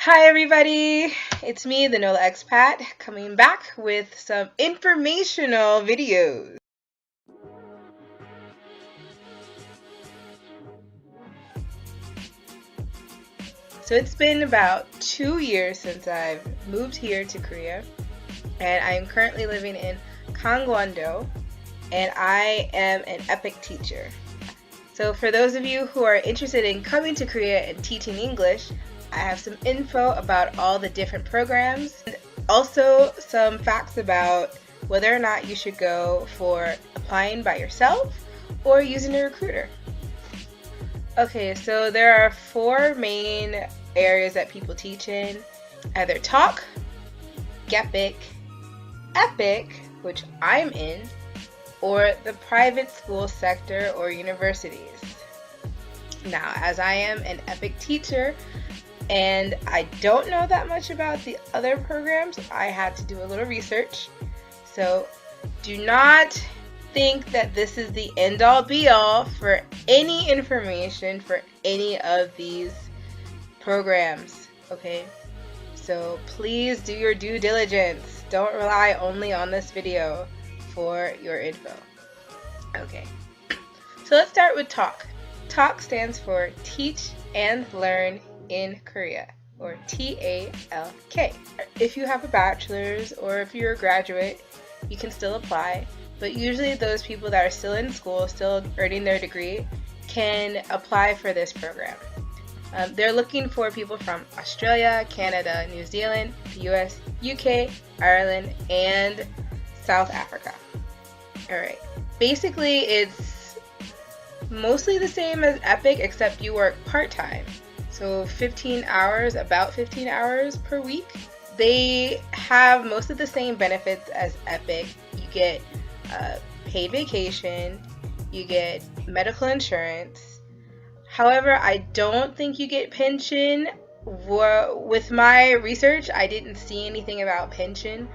Hi everybody, it's me, the NOLA Expat, coming back with some informational videos. So it's been about 2 years since I've moved here to Korea, and I am currently living in Gangwon-do, and I am an EPIC teacher. So for those of you who are interested in coming to Korea and teaching English, I have some info about all the different programs and also some facts about whether or not you should go for applying by yourself or using a recruiter. Okay, so there are 4 main areas that people teach in: either Talk, GEPIC, EPIC, which I'm in, or the private school sector or universities. Now, as I am an EPIC teacher and I don't know that much about the other programs, I had to do a little research. So do not think that this is the end-all be-all for any information for any of these programs, okay? So please do your due diligence. Don't rely only on this video for your info. Okay, so let's start with TALK. TALK stands for Teach and Learn in Korea, or TALK. If you have a bachelor's or if you're a graduate, you can still apply, but usually those people that are still in school, still earning their degree, can apply for this program. They're looking for people from Australia, Canada, New Zealand, the US, UK, Ireland, and South Africa. Alright, basically it's mostly the same as EPIC, except you work part-time. So 15 hours, about 15 hours per week. They have most of the same benefits as EPIC. You get paid vacation, you get medical insurance. However, I don't think you get pension. With my research, I didn't see anything about pension.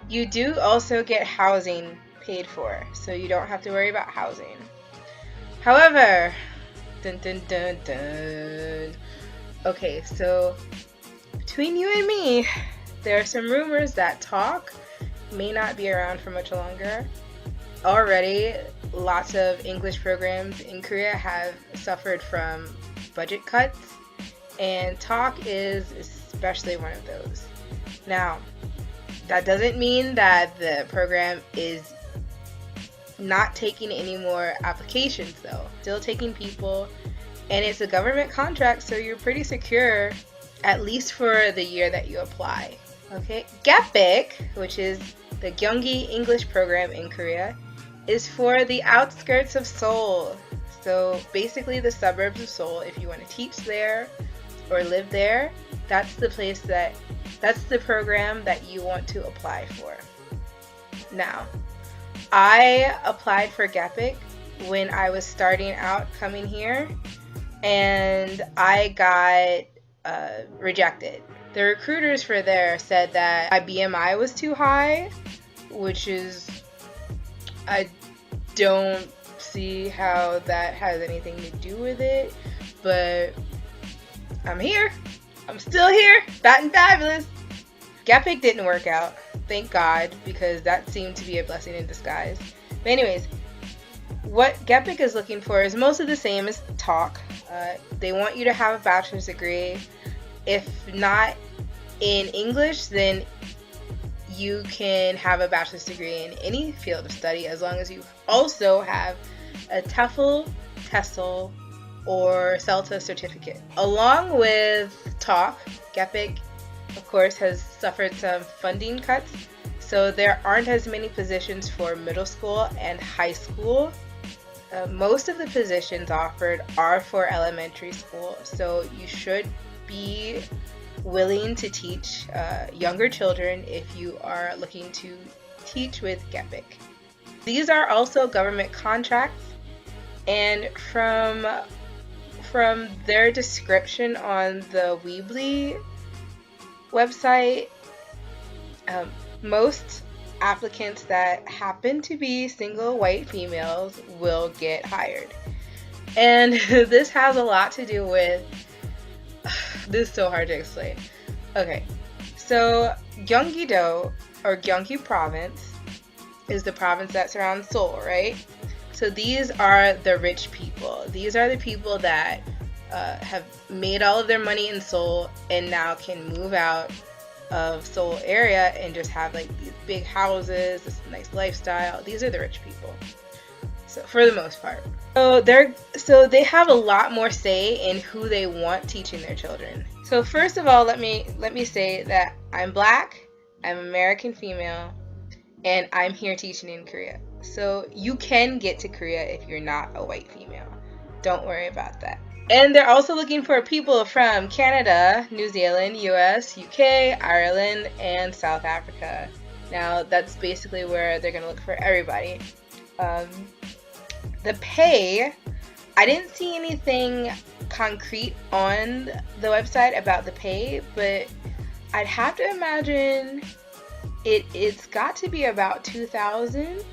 You do also get housing paid for, so you don't have to worry about housing. However, dun dun dun dun. Okay, so between you and me, there are some rumors that TALK may not be around for much longer. Already, lots of English programs in Korea have suffered from budget cuts, and TALK is especially one of those. Now, that doesn't mean that the program is not taking any more applications though. Still taking people, and it's a government contract, so you're pretty secure, at least for the year that you apply. Okay, GEPIC, which is the Gyeonggi English program in Korea, is for the outskirts of Seoul. So basically the suburbs of Seoul. If you want to teach there or live there, that's the program that you want to apply for. Now, I applied for GEPIC when I was starting out coming here, and I got rejected. The recruiters for there said that my BMI was too high, which is, I don't see how that has anything to do with it, but I'm here. I'm still here, fat and fabulous. GEPIC didn't work out, thank God, because that seemed to be a blessing in disguise. But anyways, what GEPIC is looking for is most of the same as TALK. They want you to have a bachelor's degree. If not in English, then you can have a bachelor's degree in any field of study as long as you also have a TOEFL, TESOL, or CELTA certificate. Along with TALK, GEPIC, of course, has suffered some funding cuts, so there aren't as many positions for middle school and high school. Most of the positions offered are for elementary school, so you should be willing to teach younger children if you are looking to teach with GEPIC. These are also government contracts, and from their description on the Weebly website, most applicants that happen to be single white females will get hired. And this has a lot to do with, this is so hard to explain, Okay, so Gyeonggi-do, or Gyeonggi Province, is the province that surrounds Seoul, right? So these are the rich people. These are the people that have made all of their money in Seoul and now can move out of Seoul area and just have like these big houses, this nice lifestyle. These are the rich people. So for the most part. So they have a lot more say in who they want teaching their children. So first of all, let me say that I'm Black, I'm American female, and I'm here teaching in Korea. So you can get to Korea if you're not a white female. Don't worry about that. And they're also looking for people from Canada, New Zealand, US, UK, Ireland, and South Africa. Now, that's basically where they're going to look for everybody. The pay, I didn't see anything concrete on the website about the pay, but I'd have to imagine it's got to be about 2,000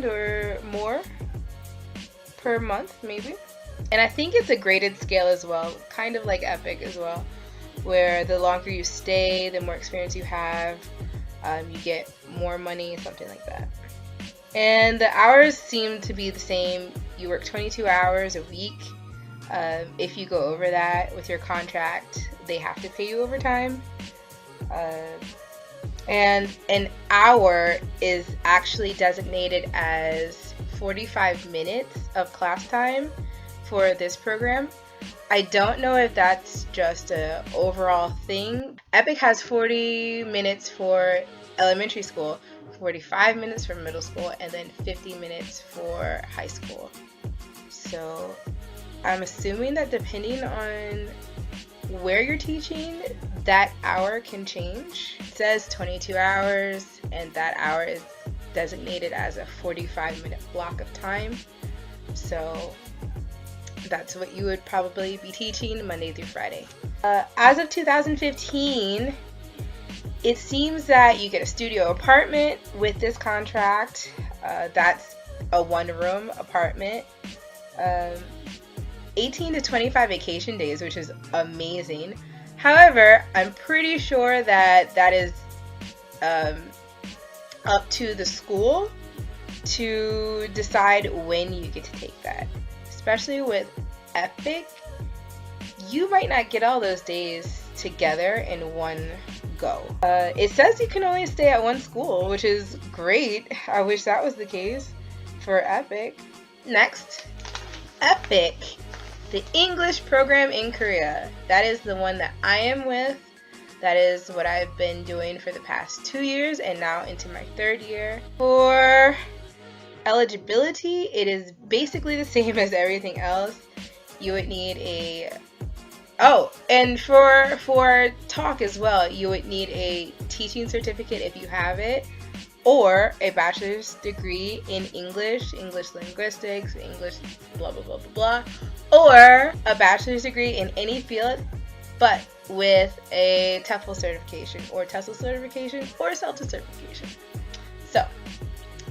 or more per month, maybe. And I think it's a graded scale as well, kind of like Epic as well, where the longer you stay, the more experience you have, you get more money, something like that. And the hours seem to be the same. You work 22 hours a week. If you go over that with your contract, they have to pay you overtime. And an hour is actually designated as 45 minutes of class time for this program. I don't know if that's just an overall thing. Epic has 40 minutes for elementary school, 45 minutes for middle school, and then 50 minutes for high school. So I'm assuming that depending on where you're teaching, that hour can change. It says 22 hours, and that hour is designated as a 45-minute block of time. So that's what you would probably be teaching Monday through Friday. As of 2015, it seems that you get a studio apartment with this contract. That's a one-room apartment. 18 to 25 vacation days, which is amazing. However, I'm pretty sure that is up to the school to decide when you get to take that. Especially with Epic, you might not get all those days together in one go. It says you can only stay at one school, which is great. I wish that was the case for Epic. Next, Epic, the English program in Korea. That is the one that I am with. That is what I've been doing for the past 2 years and now into my 3rd year. For eligibility, it is basically the same as everything else. You would need and for talk as well, you would need a teaching certificate if you have it, or a bachelor's degree in English linguistics, English blah blah blah blah blah, or a bachelor's degree in any field, but with a TEFL certification or TESOL certification or CELTA certification. So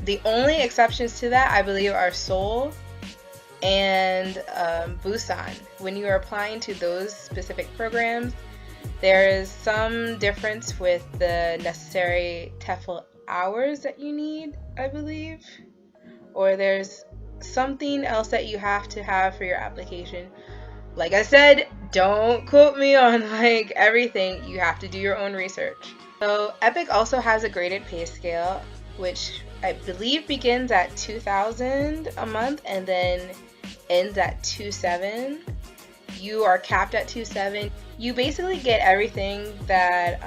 the only exceptions to that, I believe, are Seoul and Busan. When you are applying to those specific programs, there is some difference with the necessary TEFL hours that you need, I believe, or there's something else that you have to have for your application. Like I said, don't quote me on like everything. You have to do your own research. So Epic also has a graded pay scale, which I believe begins at 2,000 a month and then ends at 2,700. You are capped at 2,700. You basically get everything that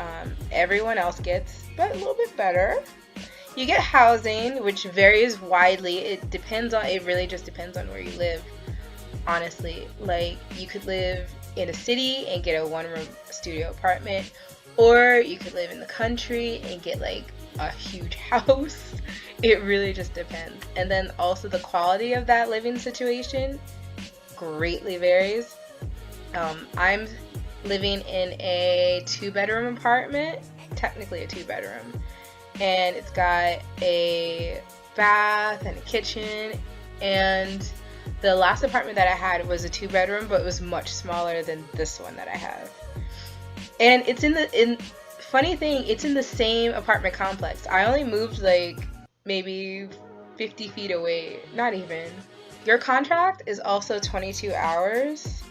everyone else gets, but a little bit better. You get housing, which varies widely. It really just depends on where you live, honestly. Like, you could live in a city and get a one-room studio apartment, or you could live in the country and get like a huge house. It really just depends. And then also the quality of that living situation greatly varies. I'm living in a 2-bedroom apartment, technically a 2-bedroom, and it's got a bath and a kitchen, and The last apartment that I had was a 2-bedroom, but it was much smaller than this one that I have. And it's funny thing, it's in the same apartment complex. I only moved like maybe 50 feet away, not even. Your contract is also 22 hours.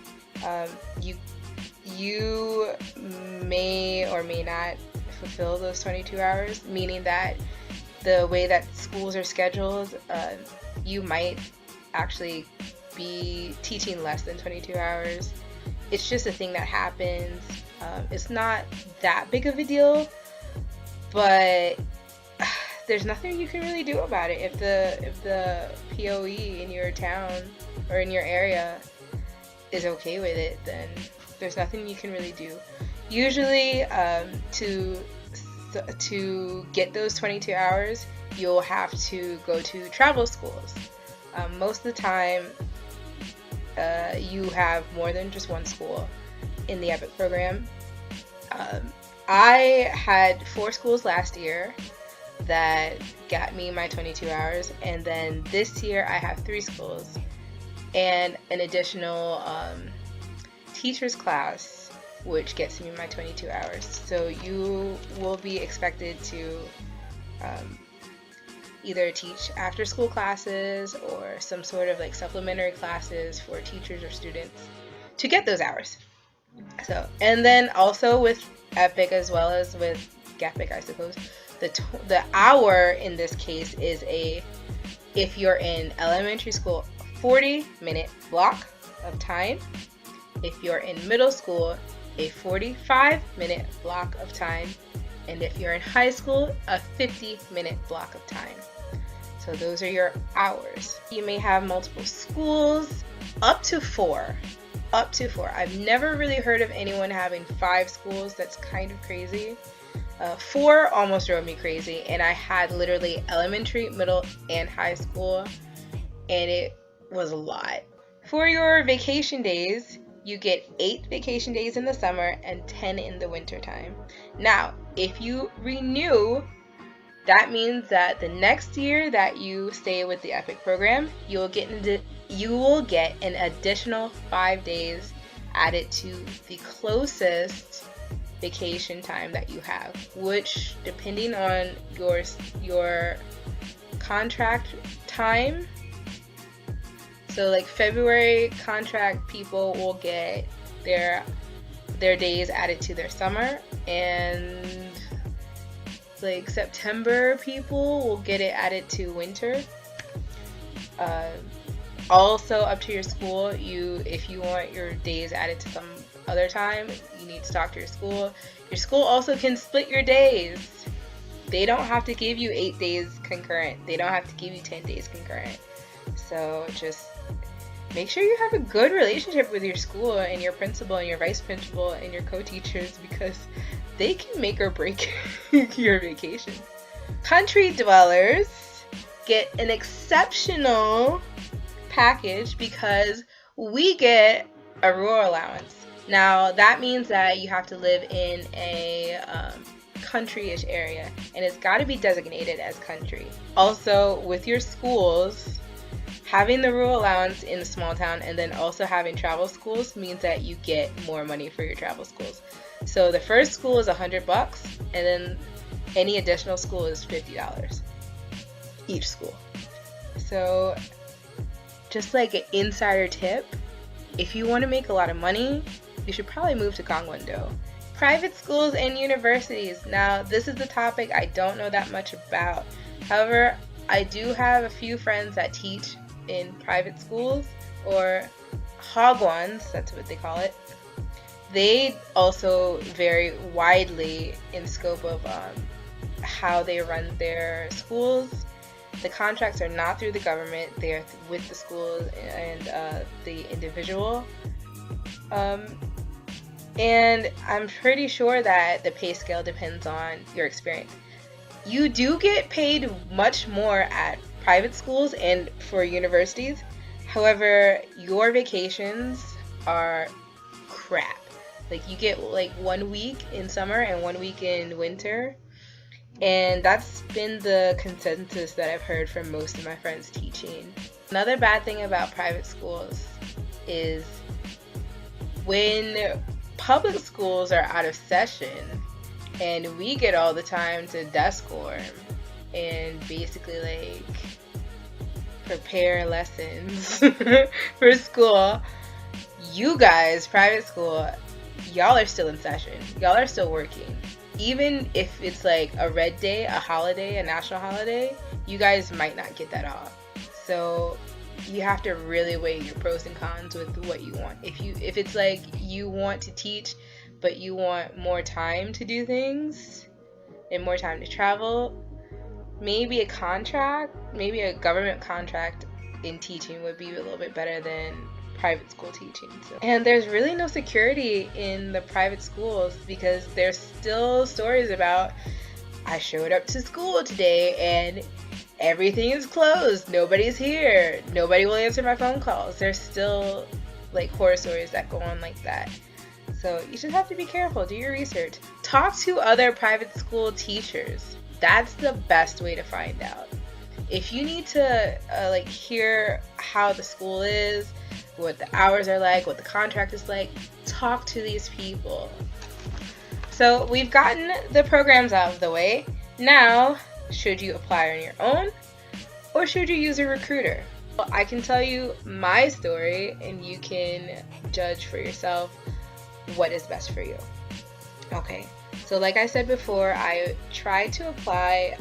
You may or may not fulfill those 22 hours, meaning that the way that schools are scheduled, you might actually be teaching less than 22 hours. It's just a thing that happens. It's not that big of a deal, but there's nothing you can really do about it. If the POE in your town or in your area is okay with it, then there's nothing you can really do. Usually, to get those 22 hours, you'll have to go to travel schools. Most of the time, you have more than just one school in the EPIC program. I had 4 schools last year that got me my 22 hours, and then this year I have 3 schools and an additional teacher's class, which gets me my 22 hours. So you will be expected to either teach after school classes or some sort of like supplementary classes for teachers or students to get those hours. So, and then also with EPIC as well as with GAPIC, I suppose, the hour in this case is if you're in elementary school, 40-minute block of time. If you're in middle school, a 45-minute block of time. And if you're in high school, a 50-minute block of time. So those are your hours. You may have multiple schools, up to 4. Up to 4. I've never really heard of anyone having 5 schools. That's kind of crazy. 4 almost drove me crazy, and I had literally elementary, middle, and high school, and it was a lot. For your vacation days, you get 8 vacation days in the summer and 10 in the winter time. Now, if you renew, that means that the next year that you stay with the EPIC program, you will get an additional 5 days added to the closest vacation time that you have, which depending on your contract time. So like February contract people will get their days added to their summer, and like September people will get it added to winter. Also up to your school, if you want your days added to some other time, you need to talk to your school. Your school also can split your days. They don't have to give you 8 days concurrent. They don't have to give you 10 days concurrent. So just make sure you have a good relationship with your school and your principal and your vice principal and your co-teachers, because they can make or break your vacation. Country dwellers get an exceptional package because we get a rural allowance. Now that means that you have to live in a country-ish area, and it's got to be designated as country. Also, with your schools, having the rural allowance in a small town and then also having travel schools means that you get more money for your travel schools. So the first school is $100, and then any additional school is $50 each school. So just like an insider tip, if you want to make a lot of money, you should probably move to Gangwon-do. Private schools and universities. Now, this is the topic I don't know that much about. However, I do have a few friends that teach in private schools, or hagwons, that's what they call it. They also vary widely in scope of how they run their schools. The contracts are not through the government, they are with the schools and the individual. And I'm pretty sure that the pay scale depends on your experience. You do get paid much more at private schools and for universities. However, your vacations are crap. Like you get like 1 week in summer and 1 week in winter. And that's been the consensus that I've heard from most of my friends teaching. Another bad thing about private schools is when public schools are out of session and we get all the time to desk warm and basically like prepare lessons for school, you guys, private school, y'all are still in session. Y'all are still working. Even if it's like a red day, a holiday, a national holiday, you guys might not get that off. So you have to really weigh your pros and cons with what you want. If it's like you want to teach, but you want more time to do things and more time to travel, maybe a government contract in teaching would be a little bit better than private school teaching. So. And there's really no security in the private schools because there's still stories about, I showed up to school today and everything is closed, nobody's here, nobody will answer my phone calls. There's still like horror stories that go on like that. So you just have to be careful, do your research. Talk to other private school teachers. That's the best way to find out. If you need to hear how the school is, what the hours are like, what the contract is like, talk to these people. So we've gotten the programs out of the way. Now, should you apply on your own or should you use a recruiter? Well, I can tell you my story and you can judge for yourself what is best for you. Okay, so like I said before, I tried to apply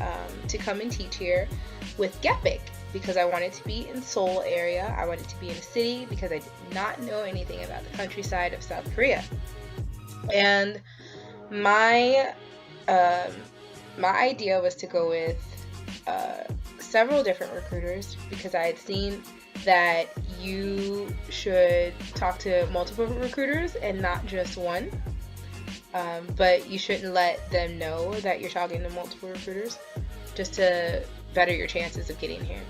to come and teach here with Gepic because I wanted to be in Seoul area. I wanted to be in a city because I did not know anything about the countryside of South Korea. And my idea was to go with several different recruiters because I had seen that you should talk to multiple recruiters and not just one. But you shouldn't let them know that you're talking to multiple recruiters just to better your chances of getting here.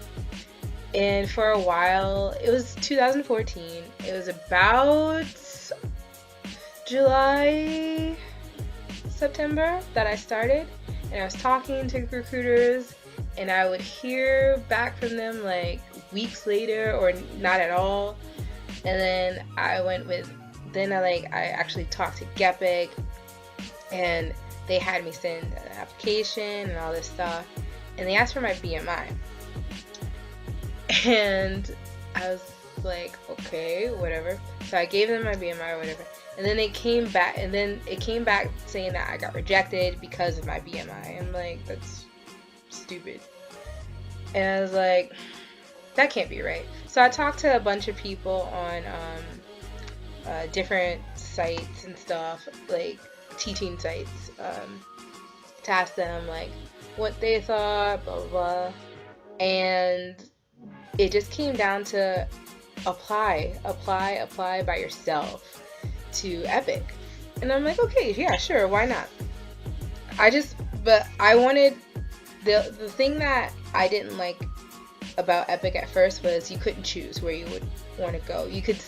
And for a while, it was 2014, it was about July, September that I started, and I was talking to recruiters and I would hear back from them like weeks later or not at all. And then I actually talked to Gepic and they had me send an application and all this stuff, and they asked for my BMI. And I was like, okay, whatever. So I gave them my BMI or whatever. And then it came back saying that I got rejected because of my BMI. I'm like, that's stupid. And I was like, that can't be right. So I talked to a bunch of people on different sites and stuff, like teaching sites, to ask them like what they thought, blah blah blah. And it just came down to apply by yourself to Epic. And I'm like, okay, yeah, sure, why not? But I wanted, the thing that I didn't like about Epic at first was you couldn't choose where you would want to go. You could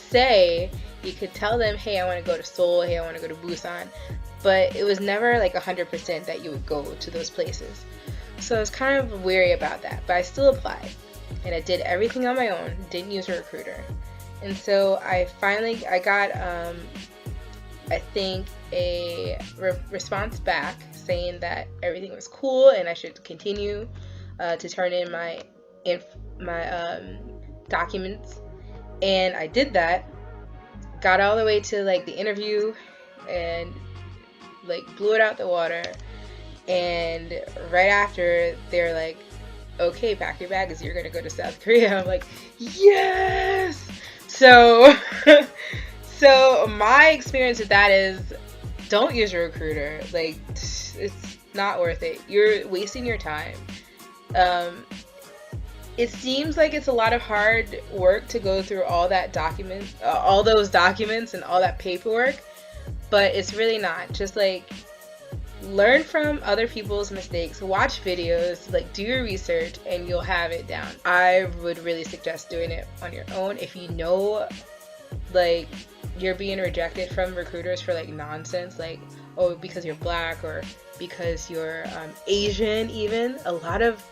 tell them, hey, I want to go to Seoul, hey, I want to go to Busan, but it was never like 100% that you would go to those places. So I was kind of weary about that, but I still applied. And I did everything on my own, didn't use a recruiter. And so I got, I think, a response back saying that everything was cool and I should continue to turn in my documents. And I did that, got all the way to like the interview and like blew it out the water. And right after, they're like, okay, pack your bags, you're gonna go to South Korea. I'm like, yes! So my experience with that is, don't use a recruiter. Like, it's not worth it. You're wasting your time. It seems like it's a lot of hard work to go through all those documents and all that paperwork, but it's really not. Just like, learn from other people's mistakes, watch videos, like do your research, and you'll have it down. I would really suggest doing it on your own if you know like you're being rejected from recruiters for like nonsense, like, oh, because you're black or because you're Asian. Even a lot of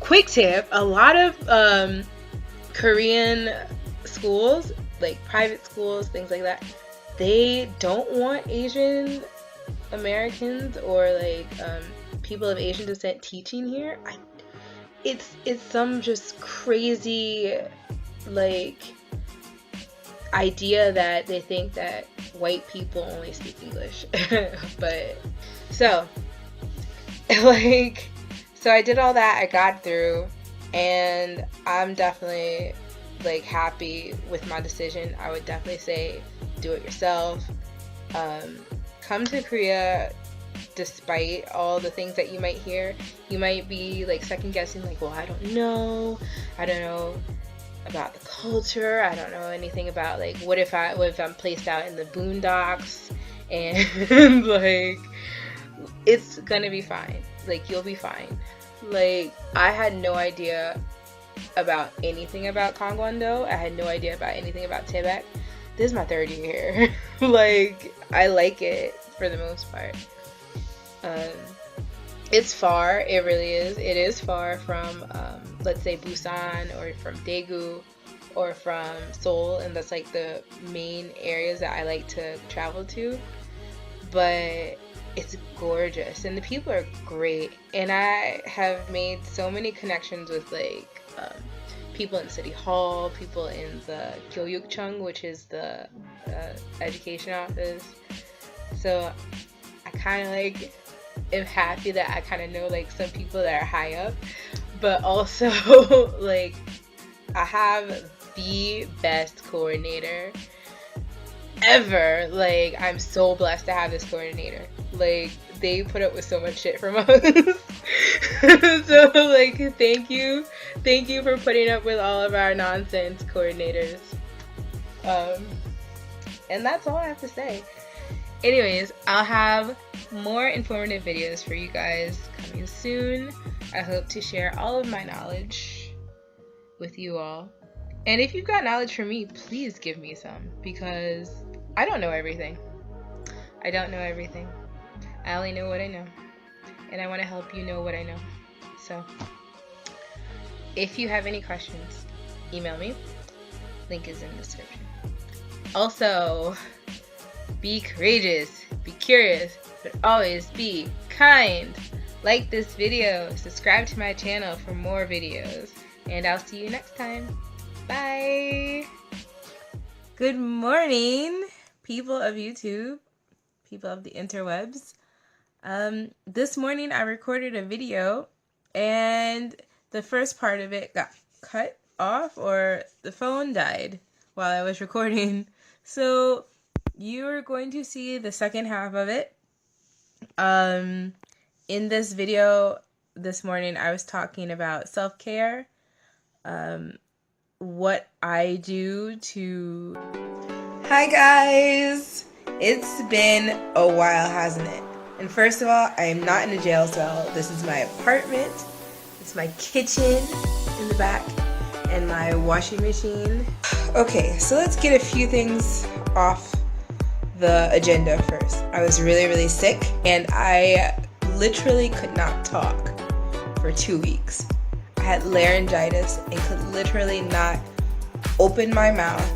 quick tip, a lot of Korean schools, like private schools, things like that, they don't want Asian Americans or like people of Asian descent teaching here. It's some just crazy like idea that they think that white people only speak English. But so like, so I did all that, I got through, and I'm definitely like happy with my decision. I would definitely say do it yourself. Come to Korea. Despite all the things that you might hear, you might be like second guessing, like, well, I don't know about the culture, I don't know anything about like what if I'm placed out in the boondocks, and like it's gonna be fine, like you'll be fine. Like I had no idea about anything about Kangwon-do. I had no idea about anything about Tibet. This is my third year here. Like I like it for the most part. It's far, it really is. It is far from, let's say, Busan or from Daegu or from Seoul, and that's like the main areas that I like to travel to. But it's gorgeous, and the people are great, and I have made so many connections with like people in City Hall, people in the Gyeoyukcheong, which is the education office. So I kind of like am happy that I kind of know like some people that are high up, but also like I have the best coordinator ever. Like I'm so blessed to have this coordinator. Like they put up with so much shit from us. So like thank you for putting up with all of our nonsense, coordinators. And that's all I have to say. Anyways, I'll have more informative videos for you guys coming soon. I hope to share all of my knowledge with you all. And if you've got knowledge for me, please give me some, because I don't know everything. I don't know everything. I only know what I know. And I want to help you know what I know. So, if you have any questions, email me. Link is in the description. Also, be courageous, be curious, but always be kind. Like this video, subscribe to my channel for more videos, and I'll see you next time. Bye! Good morning, people of YouTube, people of the interwebs. This morning I recorded a video, and the first part of it got cut off, or the phone died while I was recording. So you're going to see the second half of it. In this video this morning, I was talking about self-care, what I do to... Hi guys! It's been a while, hasn't it? And first of all, I am not in a jail cell. This is my apartment. It's my kitchen in the back and my washing machine. Okay, so let's get a few things off the agenda first. I was really sick, and I literally could not talk for 2 weeks. I had laryngitis and could literally not open my mouth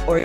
or